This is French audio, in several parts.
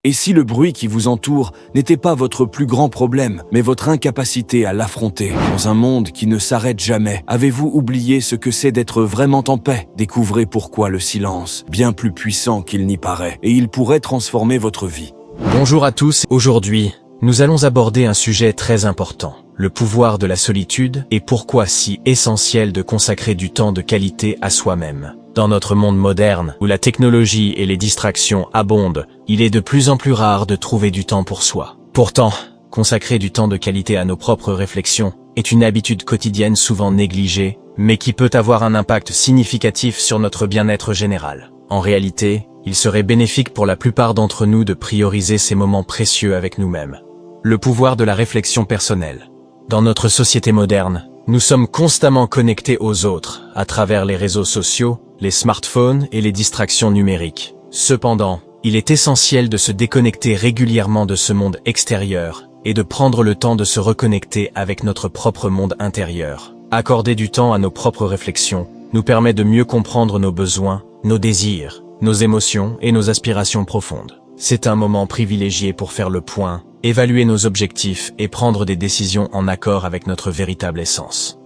Et si le bruit qui vous entoure n'était pas votre plus grand problème, mais votre incapacité à l'affronter, dans un monde qui ne s'arrête jamais, avez-vous oublié ce que c'est d'être vraiment en paix? Découvrez pourquoi le silence, bien plus puissant qu'il n'y paraît, et il pourrait transformer votre vie. Bonjour à tous, aujourd'hui, nous allons aborder un sujet très important, le pouvoir de la solitude et pourquoi si essentiel de consacrer du temps de qualité à soi-même. Dans notre monde moderne, où la technologie et les distractions abondent, il est de plus en plus rare de trouver du temps pour soi. Pourtant, consacrer du temps de qualité à nos propres réflexions est une habitude quotidienne souvent négligée, mais qui peut avoir un impact significatif sur notre bien-être général. En réalité, il serait bénéfique pour la plupart d'entre nous de prioriser ces moments précieux avec nous-mêmes. Le pouvoir de la réflexion personnelle. Dans notre société moderne, nous sommes constamment connectés aux autres, à travers les réseaux sociaux, les smartphones et les distractions numériques. Cependant, il est essentiel de se déconnecter régulièrement de ce monde extérieur et de prendre le temps de se reconnecter avec notre propre monde intérieur. Accorder du temps à nos propres réflexions nous permet de mieux comprendre nos besoins, nos désirs, nos émotions et nos aspirations profondes. C'est un moment privilégié pour faire le point, évaluer nos objectifs et prendre des décisions en accord avec notre véritable essence.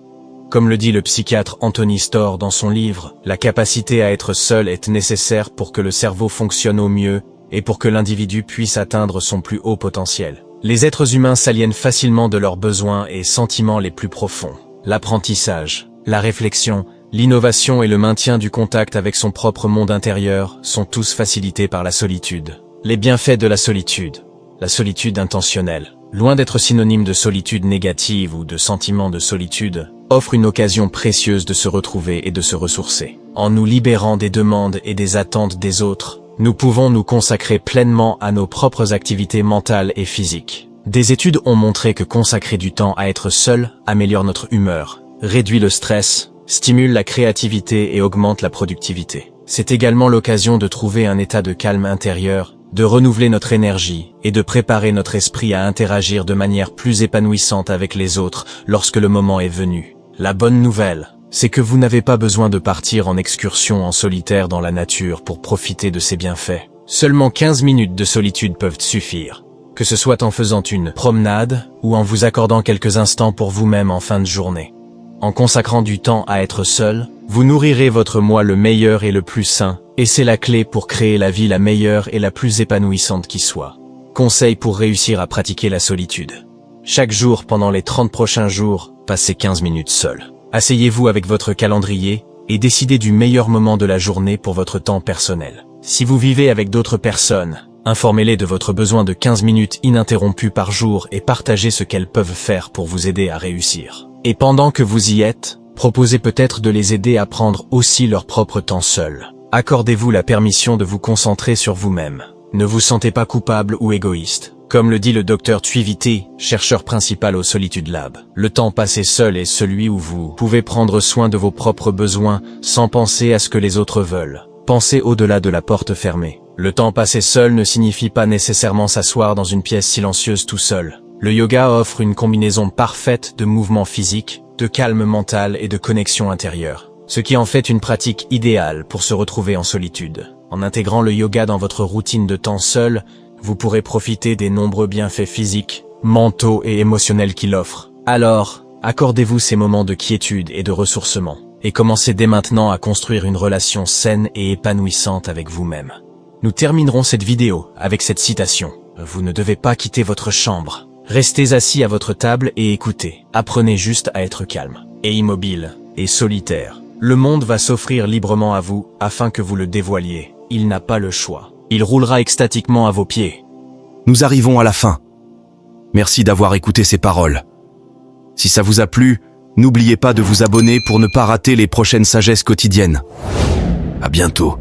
Comme le dit le psychiatre Anthony Storr dans son livre, la capacité à être seul est nécessaire pour que le cerveau fonctionne au mieux et pour que l'individu puisse atteindre son plus haut potentiel. Les êtres humains s'aliènent facilement de leurs besoins et sentiments les plus profonds. L'apprentissage, la réflexion, l'innovation et le maintien du contact avec son propre monde intérieur sont tous facilités par la solitude. Les bienfaits de la solitude. La solitude intentionnelle, loin d'être synonyme de solitude négative ou de sentiment de solitude, offre une occasion précieuse de se retrouver et de se ressourcer. En nous libérant des demandes et des attentes des autres, nous pouvons nous consacrer pleinement à nos propres activités mentales et physiques. Des études ont montré que consacrer du temps à être seul améliore notre humeur, réduit le stress, stimule la créativité et augmente la productivité. C'est également l'occasion de trouver un état de calme intérieur, de renouveler notre énergie et de préparer notre esprit à interagir de manière plus épanouissante avec les autres lorsque le moment est venu. La bonne nouvelle, c'est que vous n'avez pas besoin de partir en excursion en solitaire dans la nature pour profiter de ses bienfaits. Seulement 15 minutes de solitude peuvent suffire, que ce soit en faisant une promenade ou en vous accordant quelques instants pour vous-même en fin de journée. En consacrant du temps à être seul, vous nourrirez votre moi le meilleur et le plus sain, et c'est la clé pour créer la vie la meilleure et la plus épanouissante qui soit. Conseil pour réussir à pratiquer la solitude. Chaque jour pendant les 30 prochains jours, passez 15 minutes seul. Asseyez-vous avec votre calendrier et décidez du meilleur moment de la journée pour votre temps personnel. Si vous vivez avec d'autres personnes, informez-les de votre besoin de 15 minutes ininterrompues par jour et partagez ce qu'elles peuvent faire pour vous aider à réussir. Et pendant que vous y êtes, proposez peut-être de les aider à prendre aussi leur propre temps seul. Accordez-vous la permission de vous concentrer sur vous-même. Ne vous sentez pas coupable ou égoïste. Comme le dit le Dr Twiviti, chercheur principal au Solitude Lab, le temps passé seul est celui où vous pouvez prendre soin de vos propres besoins sans penser à ce que les autres veulent. Pensez au-delà de la porte fermée. Le temps passé seul ne signifie pas nécessairement s'asseoir dans une pièce silencieuse tout seul. Le yoga offre une combinaison parfaite de mouvements physiques, de calme mental et de connexion intérieure, ce qui en fait une pratique idéale pour se retrouver en solitude. En intégrant le yoga dans votre routine de temps seul, vous pourrez profiter des nombreux bienfaits physiques, mentaux et émotionnels qu'il offre. Alors, accordez-vous ces moments de quiétude et de ressourcement, et commencez dès maintenant à construire une relation saine et épanouissante avec vous-même. Nous terminerons cette vidéo avec cette citation. Vous ne devez pas quitter votre chambre. Restez assis à votre table et écoutez. Apprenez juste à être calme, et immobile, et solitaire. Le monde va s'offrir librement à vous afin que vous le dévoiliez. Il n'a pas le choix. Il roulera extatiquement à vos pieds. Nous arrivons à la fin. Merci d'avoir écouté ces paroles. Si ça vous a plu, n'oubliez pas de vous abonner pour ne pas rater les prochaines sagesses quotidiennes. À bientôt.